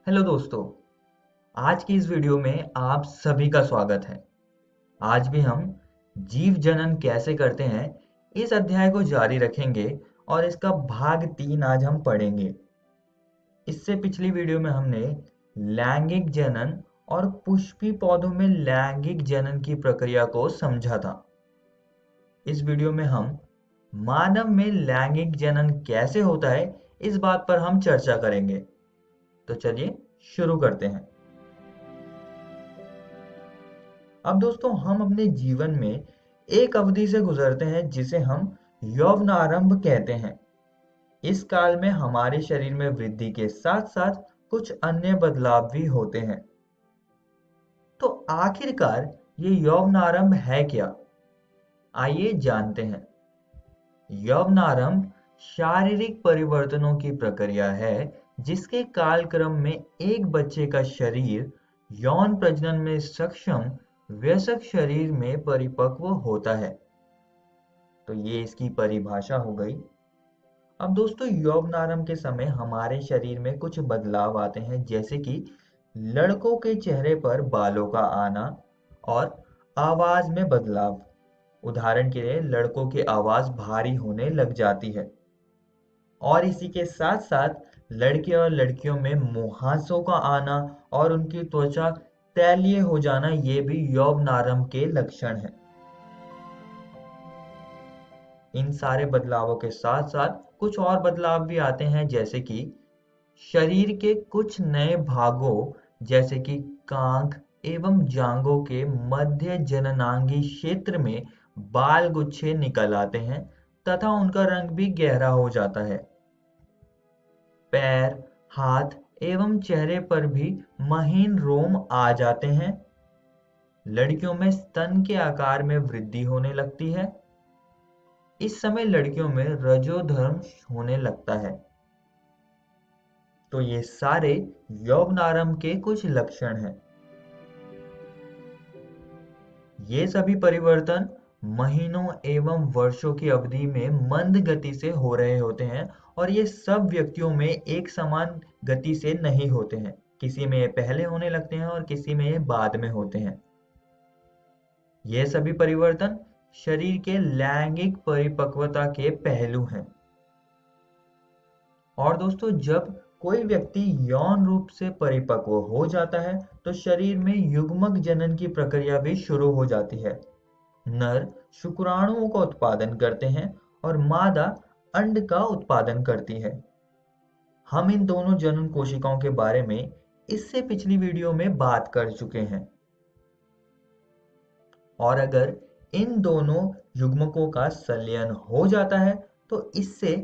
Hello दोस्तों। आज की इस वीडियो में आप सभी का स्वागत है। आज भी हम जीव जनन कैसे करते हैं इस अध्याय को जारी रखेंगे और इसका भाग 3 आज हम पढ़ेंगे। इससे पिछली वीडियो में हमने लैंगिक जनन और पुष्पी पौधों में लैंगिक जनन की प्रक्रिया को समझा था। इस वीडियो में हम मानव में लैंगिक जनन कैसे होता है इस बात पर हम चर्चा करेंगे। तो चलिए शुरू करते हैं। अब दोस्तों हम अपने जीवन में एक अवधि से गुजरते हैं जिसे हम यौवनारंभ कहते हैं। इस काल में हमारे शरीर में वृद्धि के साथ साथ कुछ अन्य बदलाव भी होते हैं। तो आखिरकार ये यौवनारंभ है क्या? आइए जानते हैं। यौवनारंभ शारीरिक परिवर्तनों की प्रक्रिया है जिसके कालक्रम में एक बच्चे का शरीर यौन प्रजनन में सक्षम वयस्क शरीर में परिपक्व होता है। तो ये इसकी परिभाषा हो गई। अब दोस्तों यौवनारंभ के समय हमारे शरीर में कुछ बदलाव आते हैं, जैसे कि लड़कों के चेहरे पर बालों का आना और आवाज में बदलाव। उदाहरण के लिए लड़कों की आवाज भारी होने लग जाती है। और इसी के साथ साथ लड़के और लड़कियों में मुहांसों का आना और उनकी त्वचा तैलीय हो जाना, ये भी यौवनारंभ के लक्षण हैं। इन सारे बदलावों के साथ साथ कुछ और बदलाव भी आते हैं, जैसे कि शरीर के कुछ नए भागों जैसे कि कांख एवं जांघों के मध्य जननांगी क्षेत्र में बाल गुच्छे निकल आते हैं तथा उनका रंग भी गहरा हो जाता है। पैर, हाथ एवं चेहरे पर भी महीन रोम आ जाते हैं। लड़कियों में स्तन के आकार में वृद्धि होने लगती है। इस समय लड़कियों में रजोधर्म होने लगता है। तो ये सारे यौवनारंभ के कुछ लक्षण हैं। ये सभी परिवर्तन महीनों एवं वर्षों की अवधि में मंद गति से हो रहे होते हैं और ये सब व्यक्तियों में एक समान गति से नहीं होते हैं। किसी में ये पहले होने लगते हैं और किसी में ये बाद में होते हैं। ये सभी परिवर्तन शरीर के लैंगिक परिपक्वता के पहलू हैं। और दोस्तों जब कोई व्यक्ति यौन रूप से परिपक्व हो जाता है तो शरीर में युग्मक जनन की प्रक्रिया भी शुरू हो जाती है। नर शुक्राणुओं का उत्पादन करते हैं और मादा अंड का उत्पादन करती है। हम इन दोनों जनन कोशिकाओं के बारे में इससे पिछली वीडियो में बात कर चुके हैं। और अगर इन दोनों युग्मकों का संलयन हो जाता है तो इससे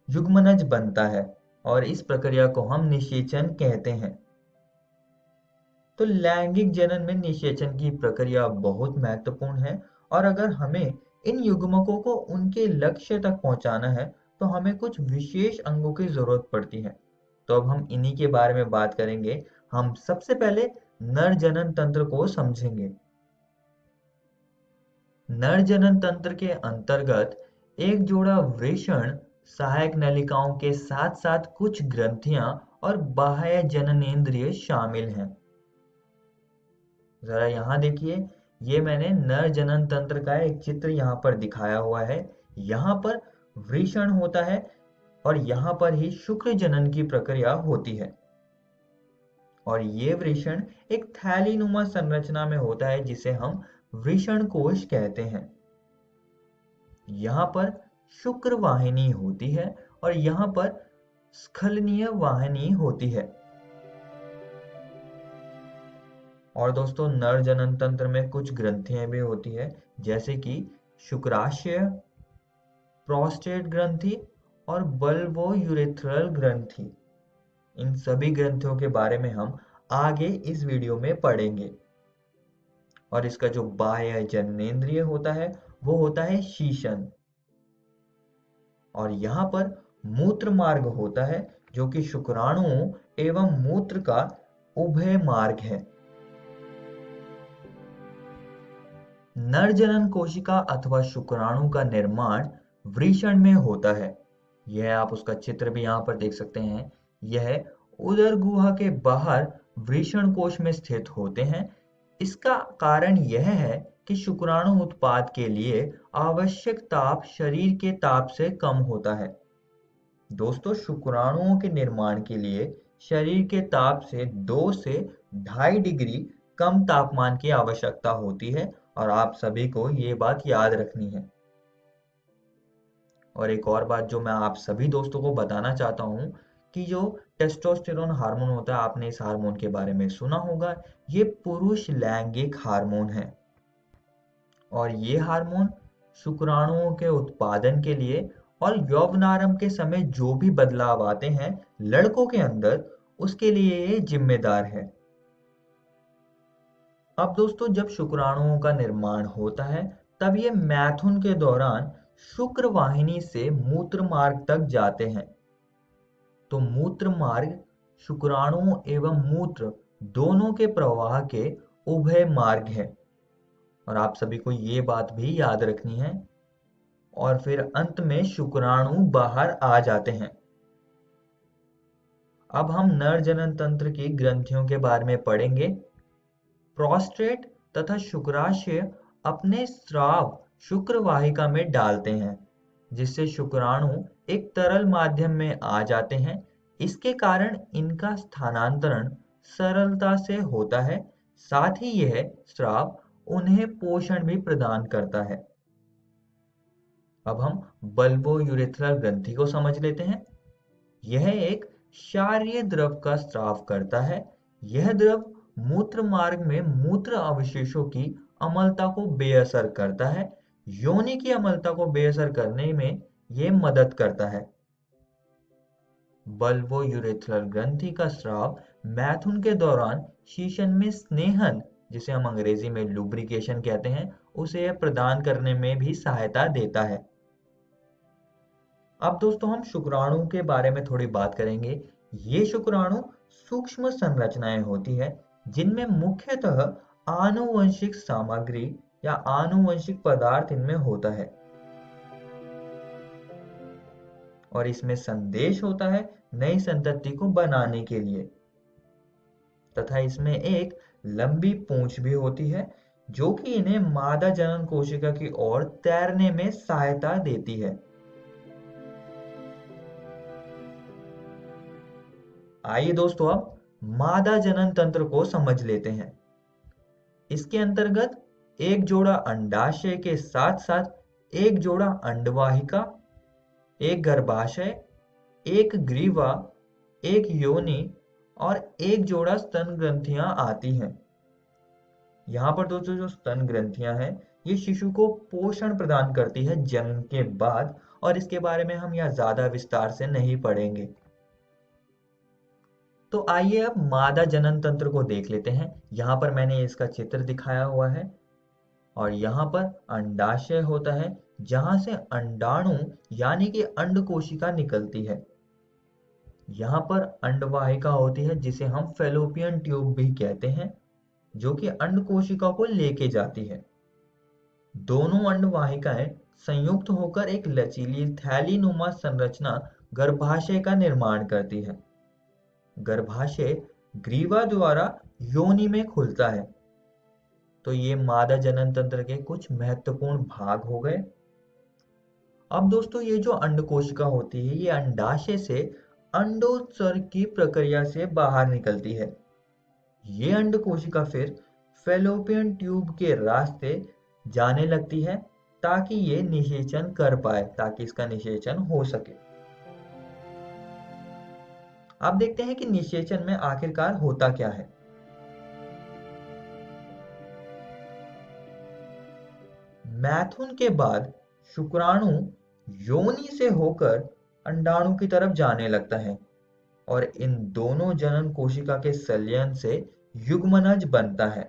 युग्मनज बनता है और इस प्रक्रिया को हम निषेचन कहते हैं। तो लैंगिक जनन में निषेचन की प्रक्रिया बहुत महत्वपूर्ण है और अगर हमें इन युग्मकों को उनके लक्ष्य तक पहुंचाना है तो हमें कुछ विशेष अंगों की जरूरत पड़ती है। तो अब हम इन्हीं के बारे में बात करेंगे। हम सबसे पहले नर जनन तंत्र को समझेंगे। नर जनन तंत्र के अंतर्गत एक जोड़ा वृषण सहायक नलिकाओं के साथ साथ कुछ ग्रंथियां और बाह्य जननेंद्रिय शामिल हैं। जरा यहाँ देखिए, ये मैंने नर जनन तंत्र का एक चित्र यहाँ पर दिखाया हुआ है। यहाँ पर वृषण होता है और यहाँ पर ही शुक्र जनन की प्रक्रिया होती है। और ये वृषण एक थैलीनुमा संरचना में होता है जिसे हम वृषण कोश कहते हैं। यहाँ पर शुक्र वाहिनी होती है और यहाँ पर स्खलनीय वाहिनी होती है। और दोस्तों नर जनन तंत्र में कुछ ग्रंथियां भी होती है, जैसे कि शुक्राशय, प्रोस्टेट ग्रंथि और बल्बोयूरेथ्रल ग्रंथि। इन सभी ग्रंथियों के बारे में हम आगे इस वीडियो में पढ़ेंगे। और इसका जो बाह्य जननेंद्रिय होता है वो होता है शीशन। और यहाँ पर मूत्र मार्ग होता है जो कि शुक्राणुओं एवं मूत्र का उभय मार्ग है। नर जनन कोशिका अथवा शुक्राणु का निर्माण वृषण में होता है। यह आप उसका चित्र भी यहाँ पर देख सकते हैं। यह उदर गुहा के बाहर वृषण कोश में स्थित होते हैं। इसका कारण यह है कि शुक्राणु उत्पाद के लिए आवश्यक ताप शरीर के ताप से कम होता है। दोस्तों, शुक्राणुओं के निर्माण के लिए शरीर के ताप से 2 से 2.5 डिग्री कम तापमान की आवश्यकता होती है और आप सभी को ये बात याद रखनी है। और एक और बात जो मैं आप सभी दोस्तों को बताना चाहता हूँ कि जो टेस्टोस्टेरोन हार्मोन होता है, आपने इस हार्मोन के बारे में सुना होगा। ये पुरुष लैंगिक हार्मोन है और ये हार्मोन शुक्राणुओं के उत्पादन के लिए और यौवनारंभ के समय जो भी बदलाव आते हैं लड़कों के अंदर, उसके लिए ये जिम्मेदार है। अब दोस्तों, जब शुक्राणुओं का निर्माण होता है तब ये मैथुन के दौरान शुक्र वाहिनी से मूत्र मार्ग तक जाते हैं। तो मूत्र मार्ग शुक्राणुओं एवं मूत्र दोनों के प्रवाह के उभय मार्ग है और आप सभी को ये बात भी याद रखनी है। और फिर अंत में शुक्राणु बाहर आ जाते हैं। अब हम नर जनन तंत्र की ग्रंथियों के बारे में पढ़ेंगे। प्रोस्टेट तथा शुक्राशय अपने स्राव शुक्र वाहिका में डालते हैं, जिससे शुक्राणु एक तरल माध्यम में आ जाते हैं। इसके कारण इनका स्थानांतरण सरलता से होता है। साथ ही यह स्राव उन्हें पोषण भी प्रदान करता है। अब हम बल्बो यूरेथ्रल ग्रंथि को समझ लेते हैं। यह एक क्षारीय द्रव का स्राव करता है। यह द्रव मूत्र मार्ग में मूत्र अवशेषों की अम्लता को बेअसर करता है। योनि की अम्लता को बेअसर करने में यह मदद करता है। बल्बो यूरेथ्रल ग्रंथि का स्राव मैथुन के दौरान शीशन में स्नेहन, जिसे हम अंग्रेजी में लुब्रिकेशन कहते हैं, उसे प्रदान करने में भी सहायता देता है। अब दोस्तों, हम शुक्राणु के बारे में थोड़ी बात करेंगे। ये शुक्राणु सूक्ष्म संरचनाएं होती है जिनमें मुख्यतः आनुवंशिक सामग्री या आनुवंशिक पदार्थ इनमें होता है और इसमें संदेश होता है नई संतति को बनाने के लिए। तथा इसमें एक लंबी पूंछ भी होती है जो कि इन्हें मादा जनन कोशिका की ओर तैरने में सहायता देती है। आइए दोस्तों, अब मादा जनन तंत्र को समझ लेते हैं। इसके अंतर्गत एक जोड़ा अंडाशय के साथ साथ एक जोड़ा अंडवाहिका, एक गर्भाशय, एक ग्रीवा, एक योनि और एक जोड़ा स्तन ग्रंथियां आती हैं। यहाँ पर दोस्तों जो स्तन ग्रंथियां हैं, ये शिशु को पोषण प्रदान करती है जन्म के बाद, और इसके बारे में हम यहाँ ज्यादा विस्तार से नहीं पढ़ेंगे। तो आइए अब मादा जनन तंत्र को देख लेते हैं। यहाँ पर मैंने इसका चित्र दिखाया हुआ है और यहाँ पर अंडाशय होता है जहां से अंडाणु यानी कि अंड कोशिका निकलती है। यहाँ पर अंडवाहिका होती है जिसे हम फैलोपियन ट्यूब भी कहते हैं, जो कि अंड कोशिका को लेके जाती है। दोनों अंडवाहिकाएं संयुक्त होकर एक लचीली थैलीनुमा संरचना गर्भाशय का निर्माण करती है। गर्भाशय ग्रीवा द्वारा योनि में खुलता है। तो ये मादा जनन तंत्र के कुछ महत्वपूर्ण भाग हो गए। अब दोस्तों, ये जो अंड कोशिका होती है, ये अंडाशय से अंडोत्सर्ग की प्रक्रिया से बाहर निकलती है। ये अंड कोशिका फिर फैलोपियन ट्यूब के रास्ते जाने लगती है ताकि ये निषेचन कर पाए, ताकि इसका निषेचन हो सके। अब देखते हैं कि निषेचन में आखिरकार होता क्या है। मैथुन के बाद शुक्राणु योनि से होकर अंडाणु की तरफ जाने लगता है और इन दोनों जनन कोशिका के संलयन से युग्मनज बनता है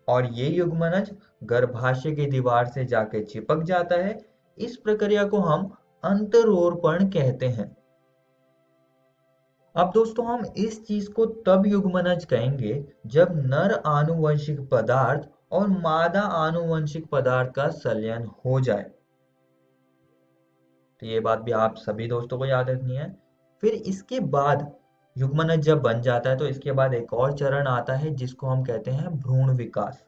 और ये युग्मनज गर्भाशय की दीवार से जाके चिपक जाता है। इस प्रक्रिया को हम अंतरोपण कहते हैं। अब दोस्तों, हम इस चीज को तब युग्मनज कहेंगे जब नर आनुवंशिक पदार्थ और मादा आनुवंशिक पदार्थ का संलयन हो जाए। तो ये बात भी आप सभी दोस्तों को याद रखनी है। फिर इसके बाद युग्मनज जब बन जाता है तो इसके बाद एक और चरण आता है जिसको हम कहते हैं भ्रूण विकास।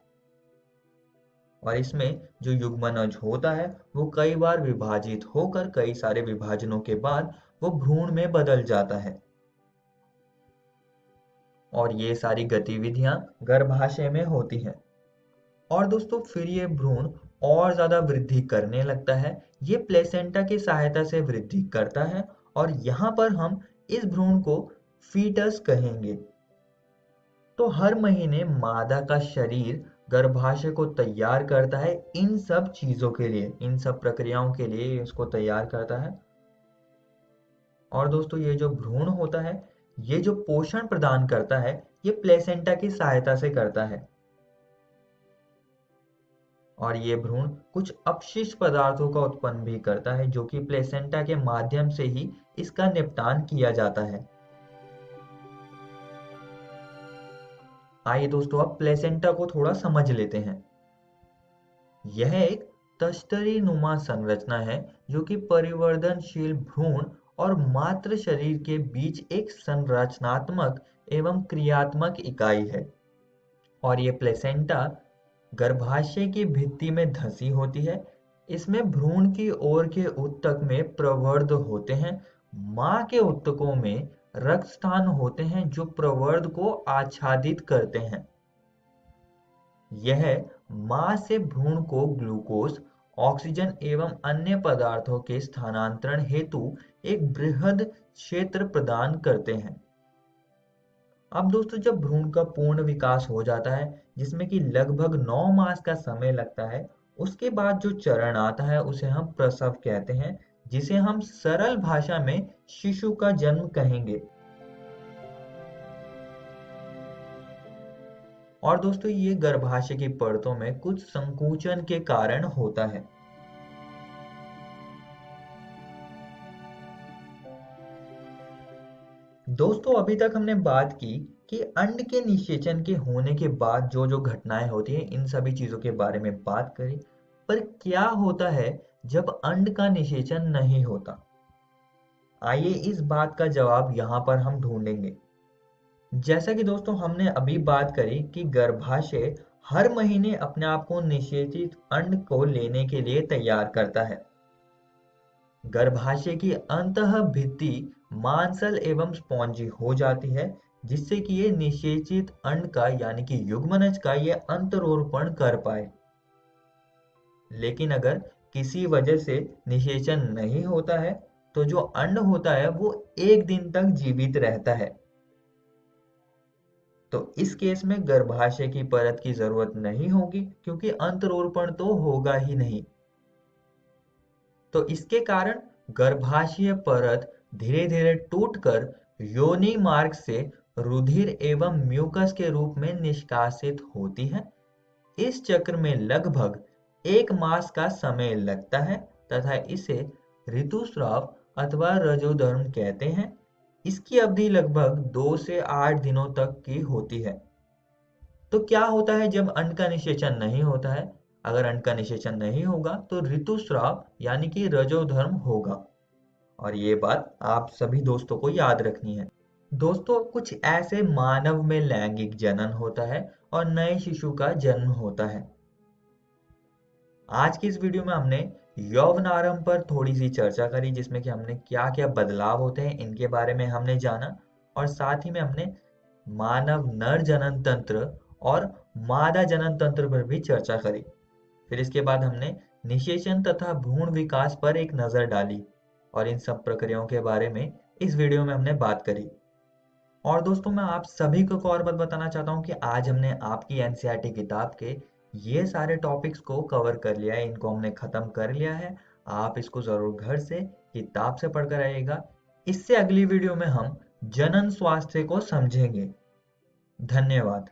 और इसमें जो युग्मनज होता है वो कई बार विभाजित होकर कई सारे विभाजनों के बाद वो भ्रूण में बदल जाता है। और ये सारी गतिविधियां गर्भाशय में होती हैं। और दोस्तों फिर ये भ्रूण और ज्यादा वृद्धि करने लगता है। ये प्लेसेंटा की सहायता से वृद्धि करता है और यहाँ पर हम इस भ्रूण को फीटस कहेंगे। तो हर महीने मादा का शरीर गर्भाशय को तैयार करता है इन सब चीजों के लिए, इन सब प्रक्रियाओं के लिए इसको तैयार करता है। और दोस्तों ये जो भ्रूण होता है ये जो पोषण प्रदान करता है ये प्लेसेंटा की सहायता से करता है। और ये भ्रूण कुछ अपशिष्ट पदार्थों का उत्पन्न भी करता है जो कि प्लेसेंटा के माध्यम से ही इसका निपटान किया जाता है। आइए दोस्तों अब प्लेसेंटा को थोड़ा समझ लेते हैं। यह एक तश्तरी नुमा संरचना है जो कि परिवर्तनशील भ्रूण और मातृ शरीर के बीच एक संरचनात्मक एवं क्रियात्मक इकाई है। और ये प्लेसेंटा गर्भाशय की भित्ति में धंसी होती है। इसमें भ्रूण की ओर के ऊतक में प्रवर्ध होते हैं। मां के ऊतकों में रक्त स्थान होते हैं जो प्रवर्ध को आच्छादित करते हैं। यह मां से भ्रूण को ग्लूकोज, ऑक्सीजन एवं अन्य पदार्थों के स्थानांतरण हेतु एक बृहद क्षेत्र प्रदान करते हैं। अब दोस्तों जब भ्रूण का पूर्ण विकास हो जाता है जिसमें कि लगभग 9 मास का समय लगता है, उसके बाद जो चरण आता है उसे हम प्रसव कहते हैं, जिसे हम सरल भाषा में शिशु का जन्म कहेंगे। और दोस्तों ये गर्भाशय की परतों में कुछ संकुचन के कारण होता है। दोस्तों अभी तक हमने बात की कि अंड के निषेचन के होने के बाद जो जो घटनाएं होती हैं इन सभी चीजों के बारे में बात करी। पर क्या होता है जब अंड का निषेचन नहीं होता? आइए इस बात का जवाब यहाँ पर हम ढूंढेंगे। जैसा कि दोस्तों हमने अभी बात करी कि गर्भाशय हर महीने अपने आप को निषेचित अंड को लेने के लिए तैयार करता है। गर्भाशय की अंतः भित्ति मांसल एवं स्पॉन्जी हो जाती है जिससे कि ये निषेचित अंड का यानी कि युग्मनज का ये अंतरोपण कर पाए। लेकिन अगर किसी वजह से निषेचन नहीं होता है तो जो अंड होता है वो 1 दिन तक जीवित रहता है। तो इस केस में गर्भाशय की परत की जरूरत नहीं होगी क्योंकि अंतरोपण तो होगा ही नहीं। तो इसके कारण गर्भाशय परत धीरे धीरे टूटकर योनि मार्ग से रुधिर एवं म्यूकस के रूप में निष्कासित होती है। इस चक्र में लगभग 1 मास का समय लगता है तथा इसे ऋतुस्राव अथवा रजोधर्म कहते हैं। इसकी अवधि लगभग 2 से 8 दिनों तक की होती है। तो क्या होता है जब अंड का निषेचन नहीं होता है? अगर अंड का निषेचन नहीं होगा तो ऋतुस्राव यानी कि रजोधर्म होगा। और ये बात आप सभी दोस्तों को याद रखनी है। दोस्तों कुछ ऐसे मानव में लैंगिक जनन होता है और नए शिशु का जन्म होता है। आज की इस वीडियो में हमने यौवनारंभ पर थोड़ी सी चर्चा करी जिसमें कि हमने क्या क्या बदलाव होते हैं इनके बारे में हमने जाना। और साथ ही में हमने मानव नर जनन तंत्र और मादा जनन तंत्र पर भी चर्चा करी। फिर इसके बाद हमने निषेचन तथा भ्रूण विकास पर एक नजर डाली और इन सब प्रक्रियाओं के बारे में इस वीडियो में हमने बात करी। और दोस्तों मैं आप सभी को एक और बात बताना चाहता हूँ कि आज हमने आपकी एनसीईआरटी किताब के ये सारे टॉपिक्स को कवर कर लिया है, इनको हमने खत्म कर लिया है। आप इसको जरूर घर से किताब से पढ़कर आइएगा। इससे अगली वीडियो में हम जनन स्वास्थ्य को समझेंगे। धन्यवाद।